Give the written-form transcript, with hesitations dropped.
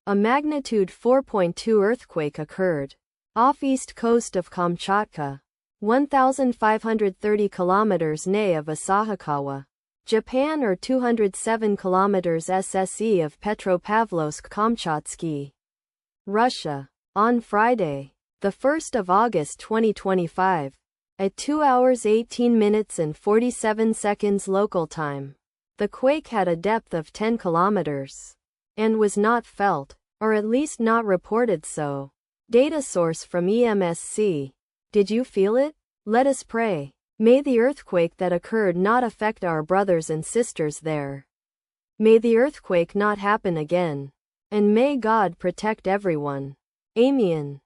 A magnitude 4.2 earthquake occurred off east coast of Kamchatka, 1,530 kilometers NE of Asahikawa, Japan, or 207 kilometers SSE of Petropavlovsk-Kamchatsky, Russia. On Friday, the 1st of August 2025, at 2 hours 18 minutes and 47 seconds local time, the quake had a depth of 10 kilometers and was not felt, or at least not reported so. Data source from EMSC. Did you feel it? Let us pray. May the earthquake that occurred not affect our brothers and sisters there. May the earthquake not happen again. And may God protect everyone. Amen.